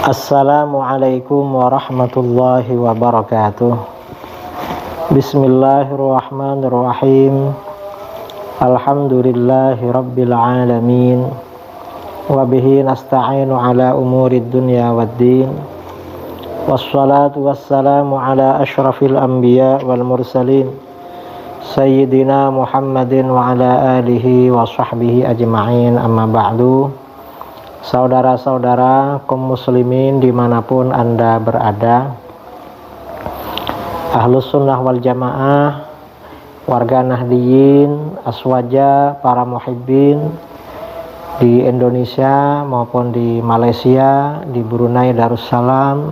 Assalamualaikum warahmatullahi wabarakatuh. Bismillahirrahmanirrahim. Alhamdulillahi rabbil alamin. Wabihi nasta'inu ala umurid dunya waddin. Wassalatu wassalamu ala ashrafil anbiya wal mursalin, Sayyidina Muhammadin wa ala alihi wa sahbihi ajma'in, amma ba'du. Saudara-saudara kaum muslimin dimanapun Anda berada, Ahlus Sunnah wal Jamaah, warga Nahdiyin, Aswaja, para muhibbin di Indonesia maupun di Malaysia, di Brunei Darussalam,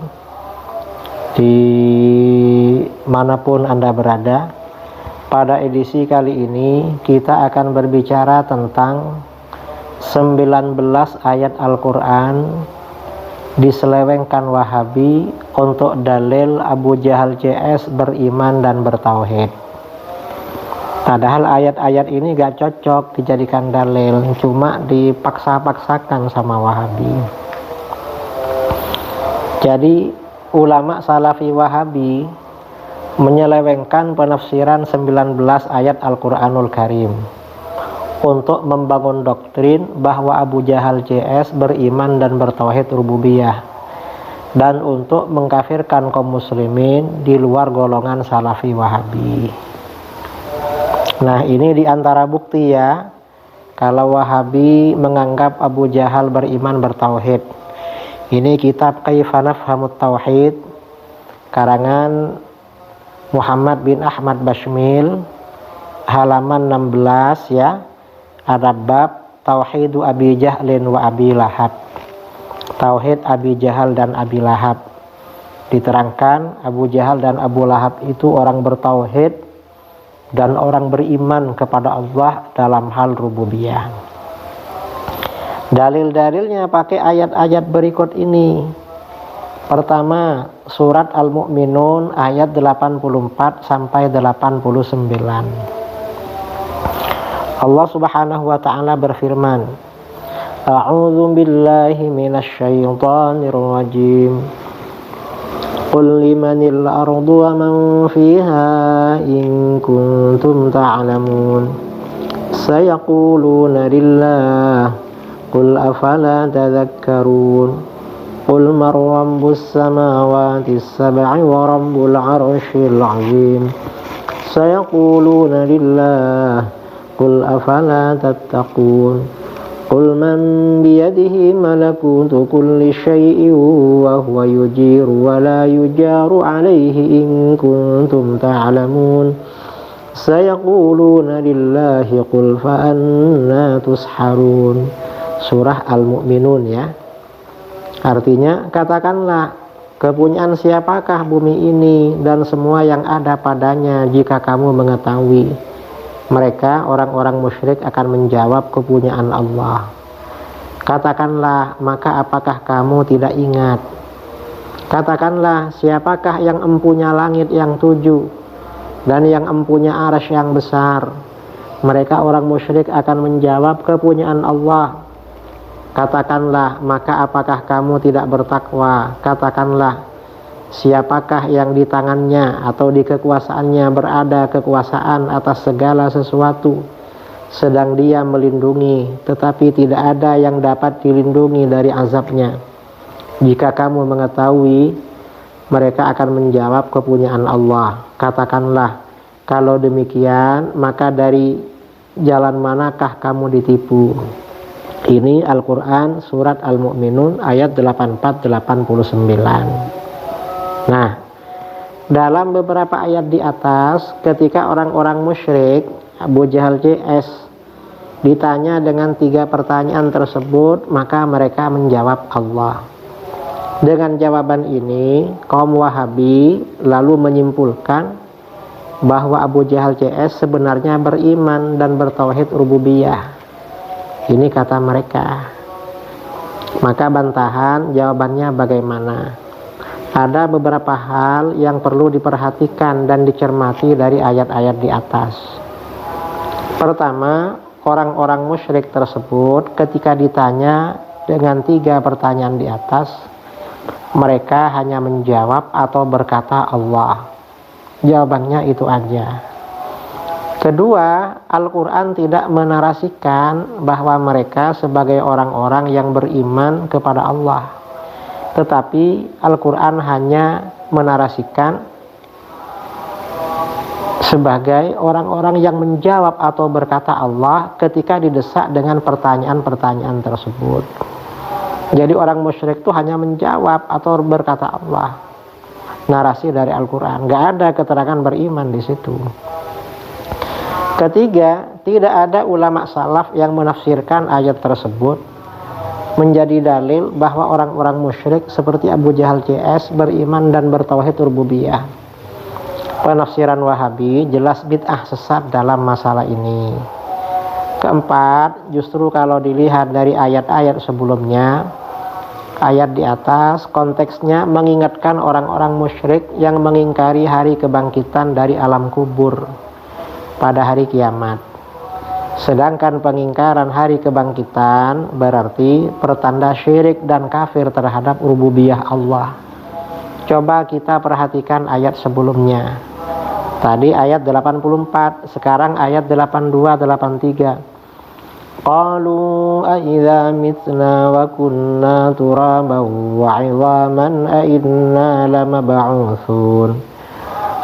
di manapun Anda berada. Pada edisi kali ini kita akan berbicara tentang 19 ayat Al-Quran diselewengkan Wahabi untuk dalil Abu Jahal CS beriman dan bertauhid. Padahal ayat-ayat ini gak cocok dijadikan dalil, cuma dipaksa-paksakan sama Wahabi. Jadi ulama Salafi Wahabi menyelewengkan penafsiran 19 ayat Al-Quranul Karim untuk membangun doktrin bahwa Abu Jahal CS beriman dan bertauhid rububiyah, dan untuk mengkafirkan kaum muslimin di luar golongan Salafi Wahabi. Nah, ini diantara bukti ya kalau Wahabi menganggap Abu Jahal beriman bertauhid. Ini kitab Kaifa Nafhamut Tauhid karangan Muhammad bin Ahmad Bashmil, halaman 16 ya. Ada bab Tauhidu Abi Jahlin wa Abi Lahab. Tauhid Abi Jahal dan Abi Lahab. Diterangkan Abu Jahal dan Abu Lahab itu orang bertauhid dan orang beriman kepada Allah dalam hal rububiyah. Dalil-dalilnya pakai ayat-ayat berikut ini. Pertama, surat Al-Mu'minun ayat 84 sampai 89. Allah Subhanahu wa ta'ala berfirman, A'udzu billahi minasy syaithanir rajim. Qul limanil ardu wa man fiha in kuntum ta'lamun. Sayaquluna lillah. Qul afala tadhakkarun. Qul man rabbus samawati sab'i wa rabbul 'arsyil 'azim. Sayaquluna lillah. Qul afala tattaqun. Qul man biyadihi malakutu kulli syai'in wa huwa yujiru wa la yujaru alaihi in kuntum ta'lamun. Sayaquluna lillahi qul fa anna tusharun. Surah Al-Mu'minun ya. Artinya, katakanlah, kepunyaan siapakah bumi ini dan semua yang ada padanya jika kamu mengetahui? Mereka orang-orang musyrik akan menjawab, kepunyaan Allah. Katakanlah, maka apakah kamu tidak ingat? Katakanlah, siapakah yang empunya langit yang 7 dan yang empunya arsy yang besar? Mereka orang musyrik akan menjawab, kepunyaan Allah. Katakanlah, maka apakah kamu tidak bertakwa? Katakanlah, siapakah yang di tangannya atau di kekuasaannya berada kekuasaan atas segala sesuatu, sedang dia melindungi, tetapi tidak ada yang dapat dilindungi dari azabnya. Jika kamu mengetahui, mereka akan menjawab, kepunyaan Allah. Katakanlah, kalau demikian, maka dari jalan manakah kamu ditipu? Ini Al-Quran surat Al-Mu'minun ayat 84-89. Nah, dalam beberapa ayat di atas, ketika orang-orang musyrik Abu Jahal CS ditanya dengan 3 pertanyaan tersebut, maka mereka menjawab Allah. Dengan jawaban ini, kaum Wahabi lalu menyimpulkan bahwa Abu Jahal CS sebenarnya beriman dan bertauhid rububiyah. Ini kata mereka. Maka bantahan jawabannya bagaimana? Ada beberapa hal yang perlu diperhatikan dan dicermati dari ayat-ayat di atas. Pertama, orang-orang musyrik tersebut ketika ditanya dengan 3 pertanyaan di atas, Mereka hanya menjawab atau berkata Allah. Jawabannya itu aja. Kedua, Al-Quran tidak menarasikan bahwa mereka sebagai orang-orang yang beriman kepada Allah. Tetapi Al-Quran hanya menarasikan sebagai orang-orang yang menjawab atau berkata Allah ketika didesak dengan pertanyaan-pertanyaan tersebut. Jadi orang musyrik itu hanya menjawab atau berkata Allah. Narasi dari Al-Quran, nggak ada keterangan beriman di situ. Ketiga, tidak ada ulama salaf yang menafsirkan ayat tersebut menjadi dalil bahwa orang-orang musyrik seperti Abu Jahal CS beriman dan bertauhid rububiyah. Penafsiran Wahabi jelas bid'ah sesat dalam masalah ini. Keempat, justru kalau dilihat dari ayat-ayat sebelumnya, ayat di atas konteksnya mengingatkan orang-orang musyrik yang mengingkari hari kebangkitan dari alam kubur pada hari kiamat. Sedangkan pengingkaran hari kebangkitan berarti pertanda syirik dan kafir terhadap rububiyah Allah. Coba kita perhatikan ayat sebelumnya. Tadi ayat 84, sekarang ayat 82-83. Qalu a idza mitna wa kunna turaban wa 'idhaman a inna lamab'utsun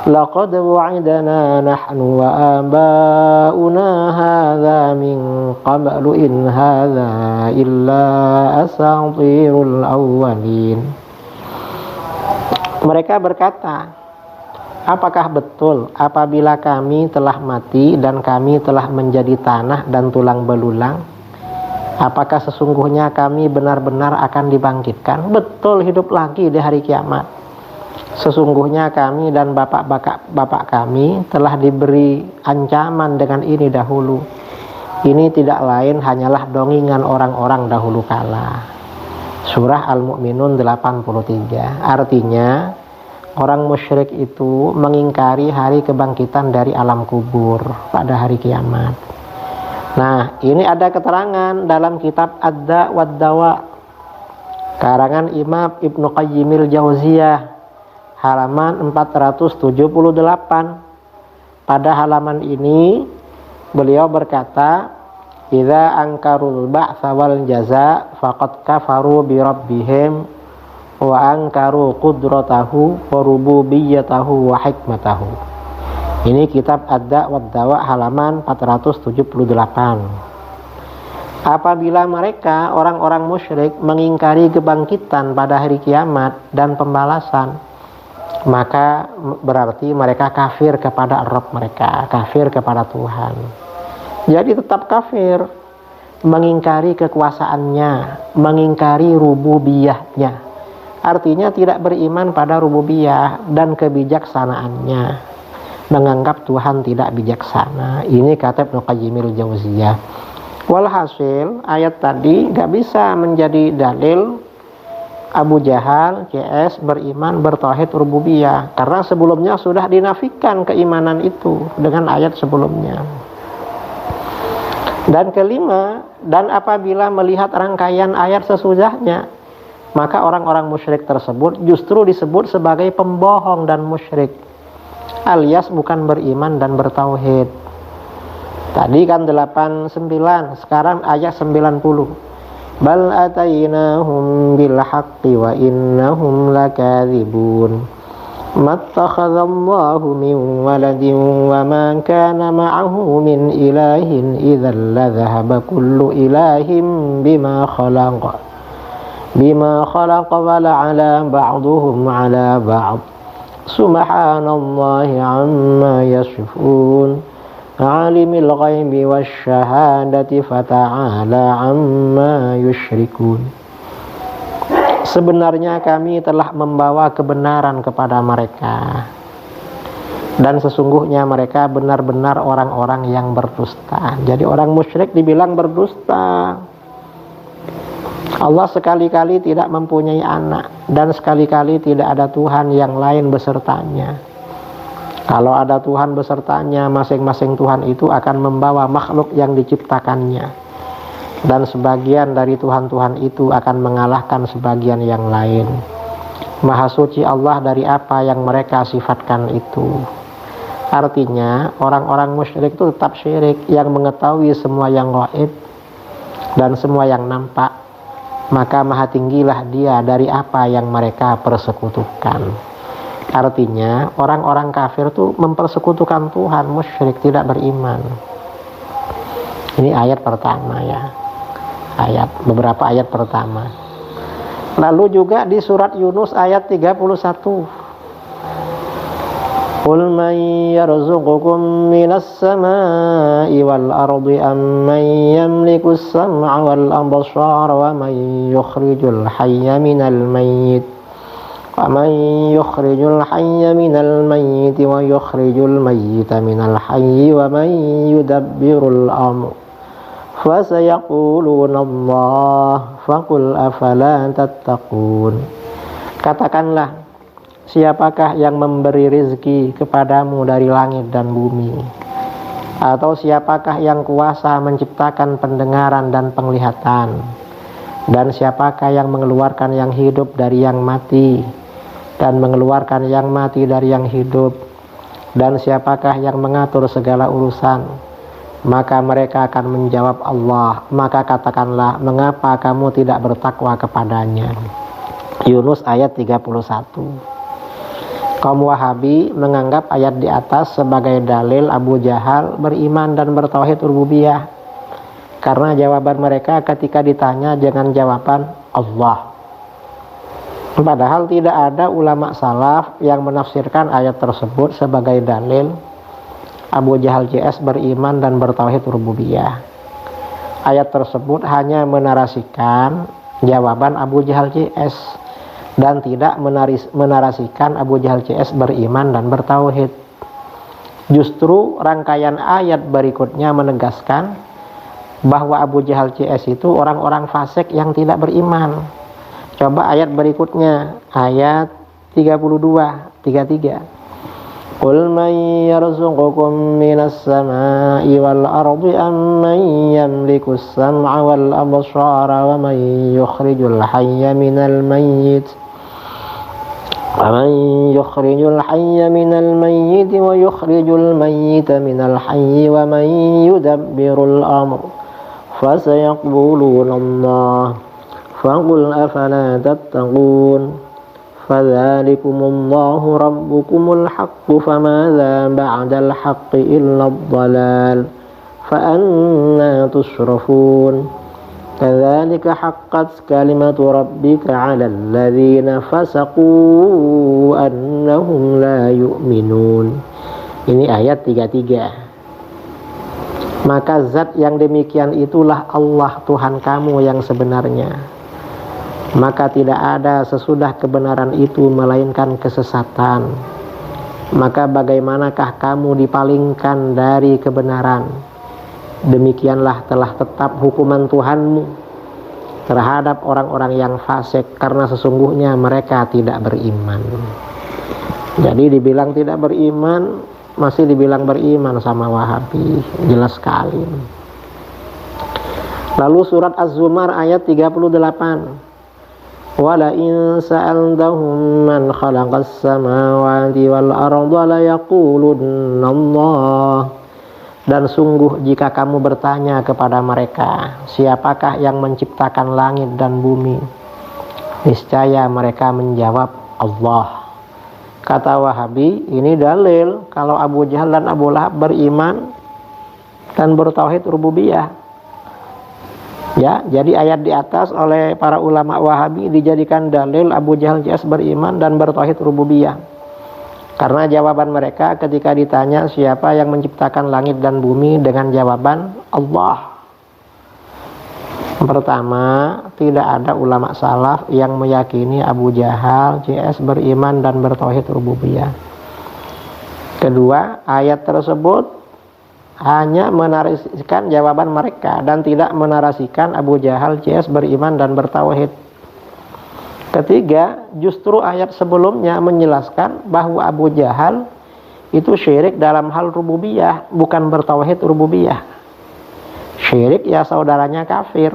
laqad wa'idna nahnu wa aba'una hadza min qablu in hadza illa asatirul awwalin. Mereka berkata, apakah betul apabila kami telah mati dan kami telah menjadi tanah dan tulang belulang? Apakah sesungguhnya kami benar-benar akan dibangkitkan? Betul hidup lagi di hari kiamat. Sesungguhnya kami dan bapak kami telah diberi ancaman dengan ini dahulu. Ini tidak lain hanyalah dongingan orang-orang dahulu kala. Surah Al-Mu'minun 83. Artinya orang musyrik itu mengingkari hari kebangkitan dari alam kubur pada hari kiamat. Nah, ini ada keterangan dalam kitab Ad-Da' wad-Dawa karangan Imam Ibnu Qayyimil Jauziyah halaman 478. Pada halaman ini beliau berkata, "Idza ankarul ba'tsa wal jaza faqad kafaru bi rabbihim wa ankaru qudratahu wa rububiyyatahu wa hikmatahu." Ini kitab Ad-Da' wad-Dawa halaman 478. Apabila mereka orang-orang musyrik mengingkari kebangkitan pada hari kiamat dan pembalasan, maka berarti mereka kafir kepada Rabb mereka, kafir kepada Tuhan. Jadi tetap kafir, mengingkari kekuasaannya, mengingkari rububiyahnya. Artinya tidak beriman pada rububiyah dan kebijaksanaannya, menganggap Tuhan tidak bijaksana. Ini kata Ibnu Qayyimil Jauziyah. Walhasil ayat tadi gak bisa menjadi dalil Abu Jahal CS beriman bertauhid rububiyah, karena sebelumnya sudah dinafikan keimanan itu dengan ayat sebelumnya. Dan kelima, dan apabila melihat rangkaian ayat sesudahnya, maka orang-orang musyrik tersebut justru disebut sebagai pembohong dan musyrik, alias bukan beriman dan bertauhid. Tadi kan 89, sekarang ayat 90. Bal atainahum bil haqqi wa innahum lakadzibun. Mattakhadallahu min waladin wa ma kana ma'ahu min ilahin idzal ladzahaba kullu ilahin bima khalaqa wa la'ala ba'duhum 'ala ba'd. Subhanallahi 'amma yasifun. Alimil ghaibi wasyahadati fata'ala 'amma yusyrikun. Sebenarnya kami telah membawa kebenaran kepada mereka, dan sesungguhnya mereka benar-benar orang-orang yang berdusta. Jadi orang musyrik dibilang berdusta. Allah sekali-kali tidak mempunyai anak, dan sekali-kali tidak ada Tuhan yang lain besertanya. Kalau ada Tuhan besertanya, masing-masing Tuhan itu akan membawa makhluk yang diciptakannya, dan sebagian dari Tuhan-Tuhan itu akan mengalahkan sebagian yang lain. Maha suci Allah dari apa yang mereka sifatkan itu. Artinya orang-orang musyrik itu tetap syirik, yang mengetahui semua yang gaib dan semua yang nampak, maka maha tinggilah dia dari apa yang mereka persekutukan. Artinya orang-orang kafir itu mempersekutukan Tuhan, musyrik, tidak beriman. Ini ayat pertama ya, beberapa ayat pertama. Lalu juga di surat Yunus ayat 31. Qul man yarzuqukum minas samai wal ardi amman yamliku as-sam'a wal absara wa man yukhrijul hayya minal mayyit ومن يخرج الحي من الميت ويخرج الميت من الحي ومن يدبر الأمر فسيقولون الله فقل أفلا تتقون. Katakanlah, siapakah yang memberi rizki kepadamu dari langit dan bumi? Atau siapakah yang kuasa menciptakan pendengaran dan penglihatan? Dan siapakah yang mengeluarkan yang hidup dari yang mati dan mengeluarkan yang mati dari yang hidup? Dan siapakah yang mengatur segala urusan? Maka mereka akan menjawab Allah. Maka katakanlah, mengapa kamu tidak bertakwa kepadanya? Yunus ayat 31. Kaum Wahabi menganggap ayat di atas sebagai dalil Abu Jahal beriman dan bertauhid rububiyah, karena jawaban mereka ketika ditanya dengan jawaban Allah. Padahal tidak ada ulama salaf yang menafsirkan ayat tersebut sebagai dalil Abu Jahal CS beriman dan bertauhid rububiyah. Ayat tersebut hanya menarasikan jawaban Abu Jahal CS dan tidak menarasikan Abu Jahal CS beriman dan bertauhid. Justru rangkaian ayat berikutnya menegaskan bahwa Abu Jahal CS itu orang-orang fasik yang tidak beriman. Coba ayat berikutnya, ayat 33. Qul man yarzuqukum minas samai wal ardi amman yamliku as-sam'a wal absara wa man yukhrijul hayya minal mayyit ومن يخرج الحي من الميت ويخرج الميت من الحي ومن يدبر الأمر فسيقولون الله فقل أفلا تتقون فذلكم الله ربكم الحق فماذا بعد الحق إلا الضلال فأنى تصرفون كذلك حقت كلمة ربك على الذين فسقوا أنهم لا يؤمنون. Ini ayat 33. Maka zat yang demikian itulah Allah Tuhan kamu yang sebenarnya. Maka tidak ada sesudah kebenaran itu melainkan kesesatan. Maka bagaimanakah kamu dipalingkan dari kebenaran? Demikianlah telah tetap hukuman Tuhanmu terhadap orang-orang yang fasik, karena sesungguhnya mereka tidak beriman. Jadi dibilang tidak beriman, masih dibilang beriman sama Wahabi, jelas sekali. Lalu surat Az-Zumar ayat 38. Wala in sa'altahum man khalaqas samawati wal arda la yaqulunna Allah. Dan sungguh jika kamu bertanya kepada mereka, siapakah yang menciptakan langit dan bumi? Niscaya mereka menjawab Allah. Kata Wahabi, ini dalil kalau Abu Jahal dan Abu Lahab beriman dan bertauhid rububiyah. Ya, jadi ayat di atas oleh para ulama Wahabi dijadikan dalil Abu Jahal CS beriman dan bertauhid rububiyah. Karena jawaban mereka ketika ditanya siapa yang menciptakan langit dan bumi dengan jawaban Allah. Pertama, tidak ada ulama salaf yang meyakini Abu Jahal CS beriman dan bertauhid rububiyah. Kedua, ayat tersebut hanya menarasikan jawaban mereka dan tidak menarasikan Abu Jahal CS beriman dan bertauhid. Ketiga, justru ayat sebelumnya menjelaskan bahwa Abu Jahal itu syirik dalam hal rububiyah, bukan bertauhid rububiyah. Syirik ya saudaranya kafir.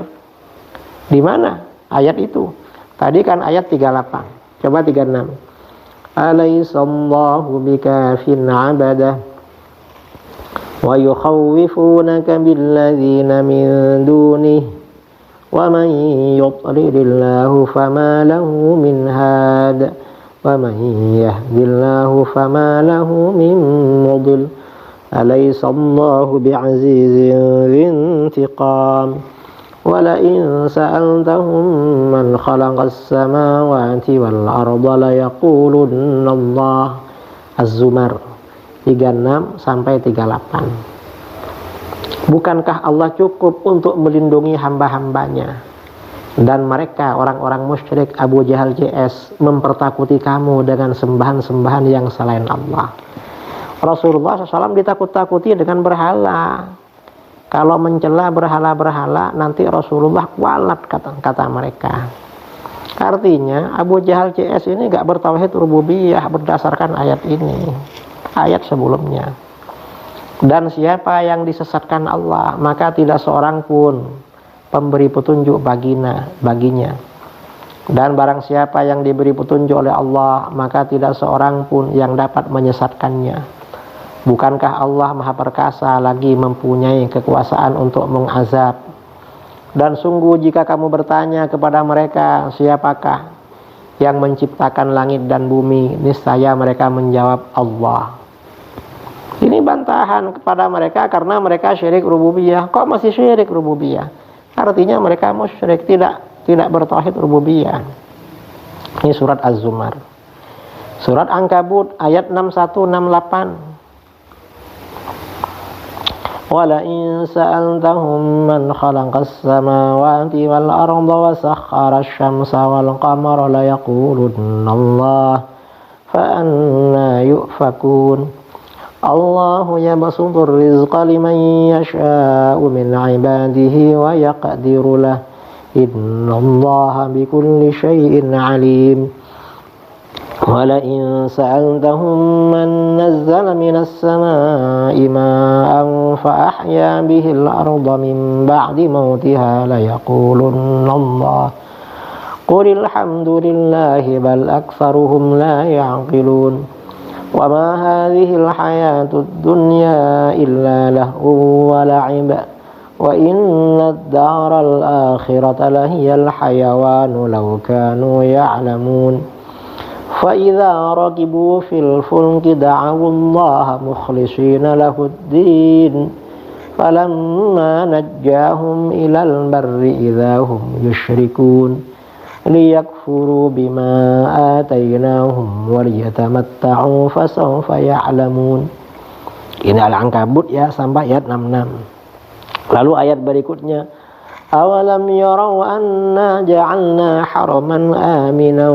Di mana ayat itu? Tadi kan ayat 38. Coba 36. Alaysallahu bikafin 'abdah wa yukhawwifunaka billadzina min dunihi wa man yudlilillahu fama lahu min had wa man yahdillahu fama lahu min mudil. Alaysallahu bi'azizin dhintiqam wala in sa'altahum man khalaqas samawati wal arda la yaqulunna Allah. Az-Zumar 36 sampai 38. Bukankah Allah cukup untuk melindungi hamba-hambanya, dan mereka orang-orang musyrik Abu Jahal CS mempertakuti kamu dengan sembahan-sembahan yang selain Allah. Rasulullah SAW ditakut-takuti dengan berhala. Kalau mencela berhala-berhala, nanti Rasulullah kualat, kata mereka. Artinya Abu Jahal CS ini gak bertauhid rububiyah berdasarkan ayat ini, ayat sebelumnya. Dan siapa yang disesatkan Allah, maka tidak seorang pun pemberi petunjuk baginya. Dan barang siapa yang diberi petunjuk oleh Allah, maka tidak seorang pun yang dapat menyesatkannya. Bukankah Allah Maha Perkasa lagi mempunyai kekuasaan untuk mengazab? Dan sungguh jika kamu bertanya kepada mereka, siapakah yang menciptakan langit dan bumi, niscaya mereka menjawab Allah. Ini bantahan kepada mereka karena mereka syirik rububiyah. Kok masih syirik rububiyah? Artinya mereka musyrik, tidak bertauhid rububiyah. Ini surat Az-Zumar. Surat Ankabut ayat 61-68. وَلَئِنْ سَأَلْتَهُمْ مَنْ خَلَقَ السَّمَاوَاتِ وَالْأَرْضَ وَسَخَّرَ الشَّمْسَ وَالْقَمَرَ لَيَقُولُنَّ اللَّهُ فَأَنَّى يُؤْفَكُونَ اللَّهُ يَبْسُطُ الرِّزْقَ لِمَنْ يَشَاءُ مِنْ عِبَادِهِ وَيَقْدِرُ لَهُ إِنَّ اللَّهَ بِكُلِّ شَيْءٍ عَلِيمٌ وَلَئِنْ سَأَلْتَهُمْ مَنْ نَزَّلَ مِنَ السَّمَاءِ مَاءً فَأَحْيَا بِهِ الْأَرْضَ مِنْ بَعْدِ مَوْتِهَا لَيَقُولُنَّ اللَّهُ قُلِ الْحَمْدُ لِلَّهِ بَلْ أَكْثَرُهُمْ لَا يَعْقِلُونَ وَمَا هَذِهِ الْحَيَاةُ الدُّنْيَا إِلَّا لَهْوٌ وَلَعِبٌ وَإِنَّ الدَّارَ الْآخِرَةَ لَهِيَ الْحَيَوَانُ لَوْ كَانُوا يَعْلَمُونَ فَإِذَا رَكِبُوا فِي الْفُلْكِ دَعَوُا اللَّهَ مُخْلِصِينَ لَهُ الدِّينَ فَلَمَّا نَجَّاهُمْ إِلَى الْبَرِّ إِذَا هُمْ يُشْرِكُونَ لِيَكْفُرُوا بِمَا آتَيْنَاهُمْ وَلِيَتَمَتَّعُوا فَسَوْفَ يَعْلَمُونَ. Ini Al-Ankabut ya, sampai ayat 66. Lalu ayat berikutnya, أَوَلَمْ يَرَوْا أَنَّا جَعَلْنَا حَرَمًا آمِنًا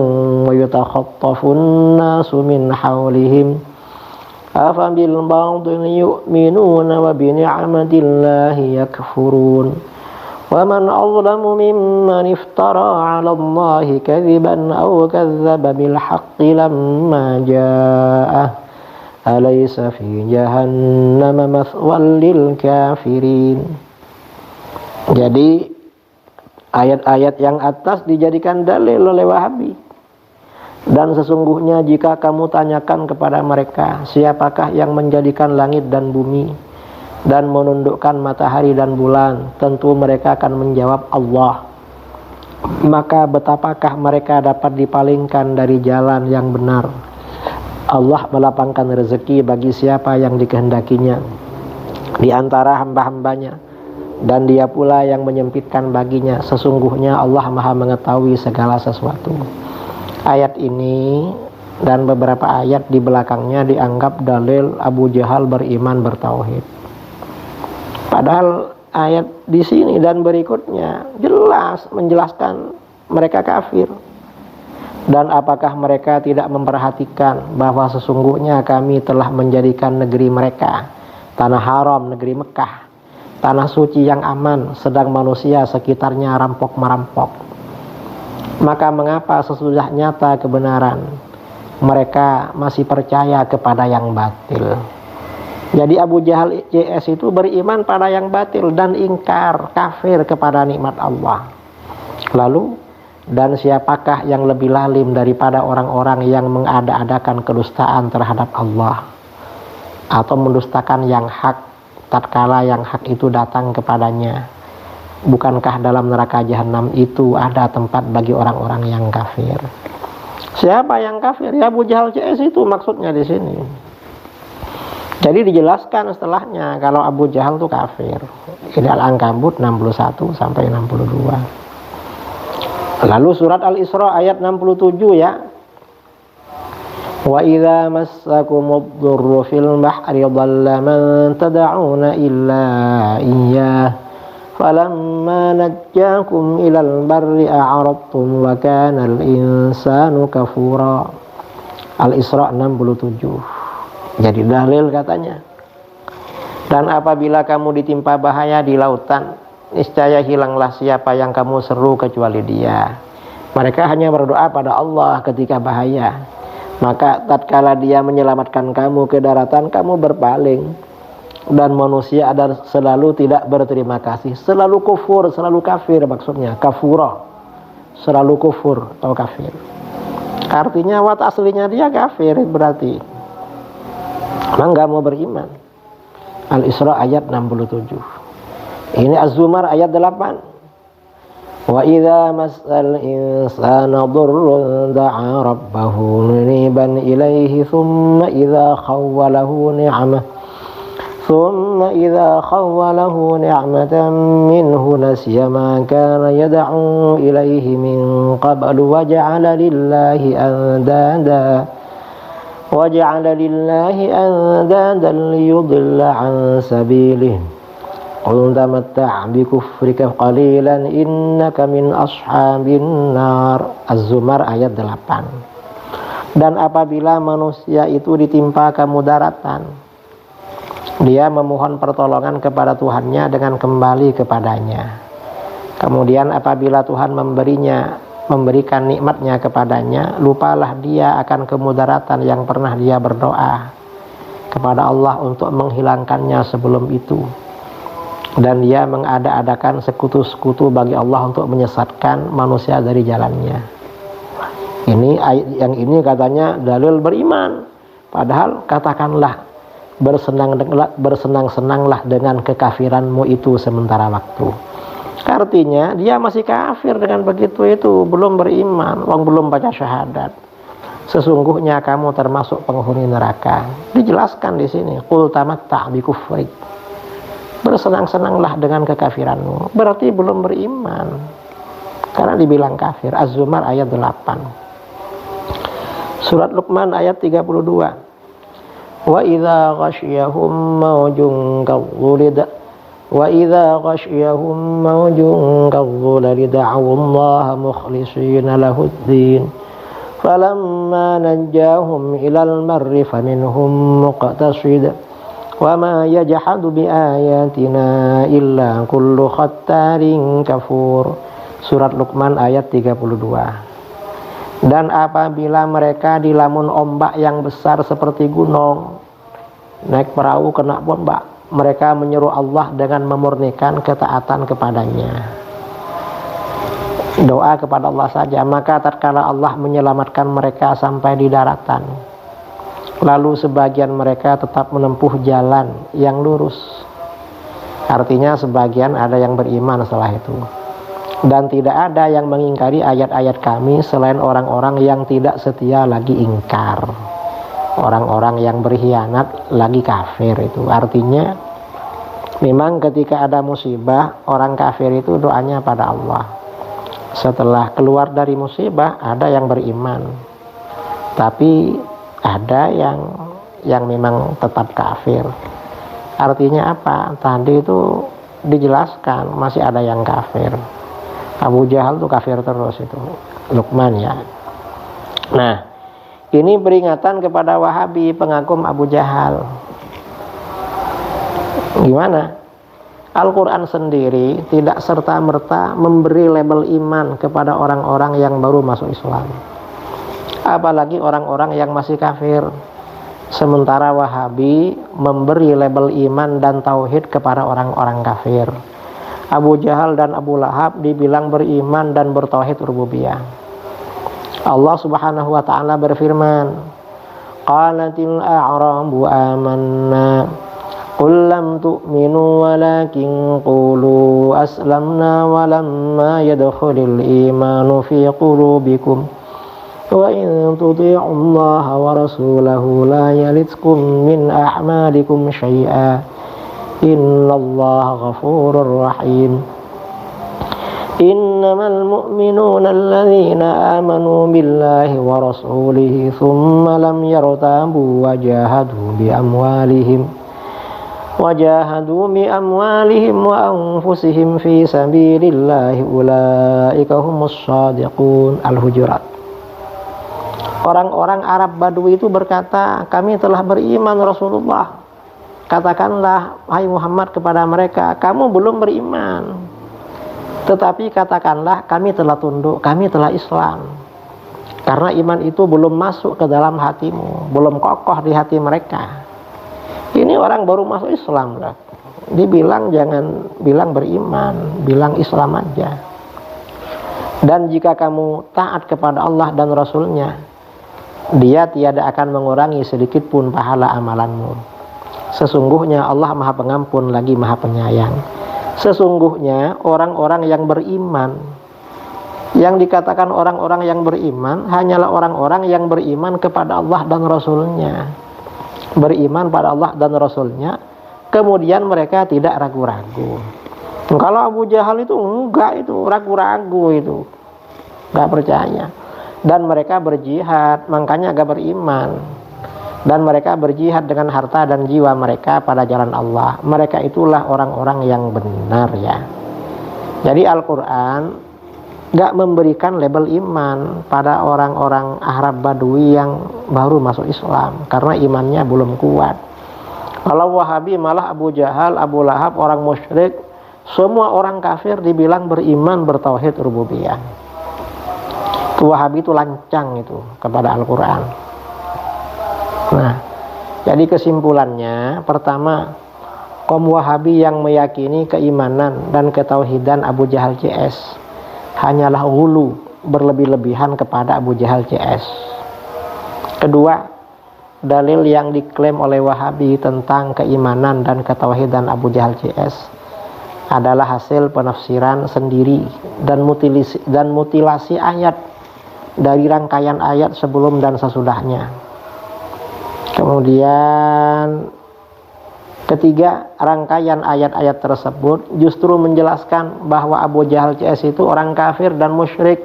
وَيُتَخَطَّفُ النَّاسُ مِنْ حَوْلِهِمْ أَفَبِالْبَاطِلِ يُؤْمِنُونَ وَبِنِعْمَةِ اللَّهِ يَكْفُرُونَ وَمَنْ أَظْلَمُ مِمَّنِ افْتَرَى عَلَى اللَّهِ كَذِبًا أَوْ كَذَّبَ بِالْحَقِّ لَمَّا جَاءَهُ أَلَيْسَ فِي جَهَنَّمَ مَثْوًى لِلْكَافِرِينَ. Jadi ayat-ayat yang atas dijadikan dalil oleh Wahabi. Dan sesungguhnya jika kamu tanyakan kepada mereka, siapakah yang menjadikan langit dan bumi dan menundukkan matahari dan bulan, tentu mereka akan menjawab Allah. Maka betapakah mereka dapat dipalingkan dari jalan yang benar? Allah melapangkan rezeki bagi siapa yang dikehendakinya di antara hamba-hambanya, dan Dia pula yang menyempitkan baginya. Sesungguhnya Allah Maha mengetahui segala sesuatu. Ayat ini dan beberapa ayat di belakangnya dianggap dalil Abu Jahal beriman bertauhid. Padahal ayat di sini dan berikutnya jelas menjelaskan mereka kafir. Dan apakah mereka tidak memperhatikan bahwa sesungguhnya kami telah menjadikan negeri mereka tanah haram, negeri Mekah, tanah suci yang aman, sedang manusia sekitarnya rampok-merampok. Maka mengapa sesudah nyata kebenaran, mereka masih percaya kepada yang batil? Jadi Abu Jahal CS itu beriman pada yang batil dan ingkar, kafir kepada nikmat Allah. Lalu Dan siapakah yang lebih lalim daripada orang-orang yang mengada-adakan kedustaan terhadap Allah atau mendustakan yang hak tatkala yang hak itu datang kepadanya? Bukankah dalam neraka jahanam itu ada tempat bagi orang-orang yang kafir? Siapa yang kafir? Ya Abu Jahal CS itu maksudnya di sini. Jadi dijelaskan setelahnya kalau Abu Jahal itu kafir. Ini Al-Ankabut 61 sampai 62. Lalu surat Al-Isra ayat 67 ya. Wa idza massakumud dhurru fil bahri dhalla man tad'una illa iyyah falamma najjakum ilal barri a'radtum wa kana al-insanu kafura. Al-Isra 67. Jadi dalil katanya. Dan apabila kamu ditimpa bahaya di lautan, niscaya hilanglah siapa yang kamu seru kecuali Dia. Mereka hanya berdoa pada Allah ketika bahaya. Maka tatkala Dia menyelamatkan kamu ke daratan, kamu berpaling. Dan manusia ada selalu tidak berterima kasih, selalu kufur, selalu kafir maksudnya. Kafura, selalu kufur atau kafir. Artinya wat aslinya dia kafir berarti. Memang gak mau beriman. Al-Isra ayat 67. Ini Az-Zumar ayat 8. Wa idza masal insana dhurrun da'a rabbahu muniban ilaihi thumma idza khawwalahu ni'matan minhu nasiya ma kana yad'u ilaihi min qablu wa ja'ala lillahi andadan liyudilla an sabilihi. Qul tamatta' bi kufrika qalilan innaka min ashabin nar. Az-Zumar ayat 8. Dan apabila manusia itu ditimpa kemudaratan, dia memohon pertolongan kepada Tuhannya dengan kembali kepadanya. Kemudian apabila Tuhan memberikan nikmatnya kepadanya, lupalah dia akan kemudaratan yang pernah dia berdoa kepada Allah untuk menghilangkannya sebelum itu. Dan dia mengada-adakan sekutu-sekutu bagi Allah untuk menyesatkan manusia dari jalannya. Ini ayat yang ini katanya dalil beriman. Padahal katakanlah bersenang-senanglah dengan kekafiranmu itu sementara waktu. Artinya dia masih kafir dengan begitu itu, belum beriman, belum baca syahadat. Sesungguhnya kamu termasuk penghuni neraka. Dijelaskan di sini, qul tamatta' bi kufrik. Bersenang-senanglah dengan kekafiranmu. Berarti belum beriman. Karena dibilang kafir. Az-Zumar ayat 8. Surat Luqman ayat 32. Wa idza ghasyiyahum mawjun kadhulali da'u Allah mukhlishina lahud-din. Falamma najjahum ilal marri faminhum muqtasid. Wa ma yajhadu bi ayatina illa kullu khattarin kafur. Surat Luqman ayat 32. Dan apabila mereka dilamun ombak yang besar seperti gunung, naik perahu kena ombak, mereka menyeru Allah dengan memurnikan ketaatan kepadanya. Doa kepada Allah saja. Maka tatkala Allah menyelamatkan mereka sampai di daratan, lalu sebagian mereka tetap menempuh jalan yang lurus. Artinya sebagian ada yang beriman setelah itu. Dan tidak ada yang mengingkari ayat-ayat kami selain orang-orang yang tidak setia lagi ingkar. Orang-orang yang berkhianat lagi kafir itu. Artinya memang ketika ada musibah, orang kafir itu doanya pada Allah. Setelah keluar dari musibah ada yang beriman. Tapi ada yang memang tetap kafir. Artinya apa? Tadi itu dijelaskan masih ada yang kafir. Abu Jahal itu kafir terus itu. Luqman ya. Nah, ini peringatan kepada Wahabi pengagum Abu Jahal. Gimana? Al-Quran sendiri tidak serta-merta memberi label iman kepada orang-orang yang baru masuk Islam. Apalagi orang-orang yang masih kafir. Sementara Wahabi memberi label iman dan tauhid kepada orang-orang kafir. Abu Jahal dan Abu Lahab dibilang beriman dan bertauhid rububiyah. Allah Subhanahu wa taala berfirman, qalatil a'rabu amanna qul lam tu'minu walakin qulu aslamna walamma yadkhulil imanu fi qulubikum wa in tuti'u Allah wa rasulahu la yalitkum min a'malikum syai'a innallaha ghafurur rahim. Innamal mu'minuna alladzina amanu billahi wa rasulihi thumma lam yartabu wajahadu bi amwalihim wa anfusihim fi sabilillahi ulaika humus shadiqun. Al-Hujurat. Orang-orang Arab Badui itu berkata, kami telah beriman Rasulullah. Katakanlah hai Muhammad kepada mereka, kamu belum beriman, tetapi katakanlah kami telah tunduk, kami telah Islam. Karena iman itu belum masuk ke dalam hatimu, belum kokoh di hati mereka. Ini orang baru masuk Islam, bro. Dibilang jangan bilang beriman, bilang Islam aja. Dan jika kamu taat kepada Allah dan Rasulnya, Dia tiada akan mengurangi sedikit pun pahala amalanmu. Sesungguhnya Allah Maha Pengampun lagi Maha Penyayang. Sesungguhnya orang-orang yang beriman, yang dikatakan orang-orang yang beriman hanyalah orang-orang yang beriman kepada Allah dan Rasulnya. Beriman pada Allah dan Rasulnya, kemudian mereka tidak ragu-ragu. Kalau Abu Jahal itu enggak, itu ragu-ragu, itu enggak percaya. Dan mereka berjihad, makanya enggak beriman. Dan mereka berjihad dengan harta dan jiwa mereka pada jalan Allah. Mereka itulah orang-orang yang benar, ya. Jadi Al-Quran gak memberikan label iman pada orang-orang Arab Badui yang baru masuk Islam, karena imannya belum kuat. Kalau Wahabi malah Abu Jahal, Abu Lahab, orang musyrik, semua orang kafir dibilang beriman bertauhid rububiyah. Wahabi itu lancang itu kepada Al-Quran. Nah, jadi kesimpulannya, pertama, kaum Wahabi yang meyakini keimanan dan ketauhidan Abu Jahal CS hanyalah ghulu, berlebih-lebihan kepada Abu Jahal CS. Kedua, dalil yang diklaim oleh Wahabi tentang keimanan dan ketauhidan Abu Jahal CS adalah hasil penafsiran sendiri dan mutilasi ayat dari rangkaian ayat sebelum dan sesudahnya. Kemudian ketiga, rangkaian ayat-ayat tersebut justru menjelaskan bahwa Abu Jahal CS itu orang kafir dan musyrik,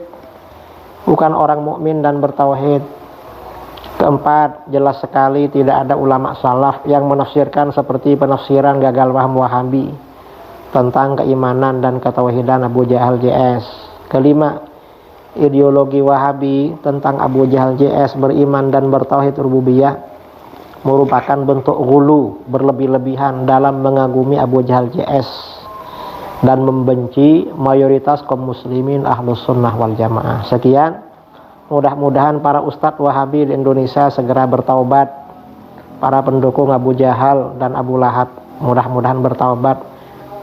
bukan orang mukmin dan bertauhid. Keempat, jelas sekali tidak ada ulama salaf yang menafsirkan seperti penafsiran gagal paham Wahabi tentang keimanan dan ketauhidan Abu Jahal JS. Kelima, ideologi Wahabi tentang Abu Jahal JS beriman dan bertauhid rububiyah merupakan bentuk ghulu, berlebih-lebihan dalam mengagumi Abu Jahal JS dan membenci mayoritas kaum muslimin ahlus sunnah wal jamaah. Sekian, mudah-mudahan para ustadz Wahabi di Indonesia segera bertaubat. Para pendukung Abu Jahal dan Abu Lahab mudah-mudahan bertaubat,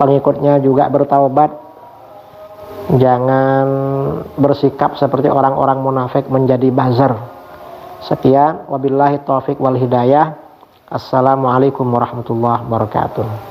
pengikutnya juga bertaubat. Jangan bersikap seperti orang-orang munafik menjadi buzzer. Sekian, wabillahi taufiq wal hidayah. Assalamualaikum warahmatullahi wabarakatuh.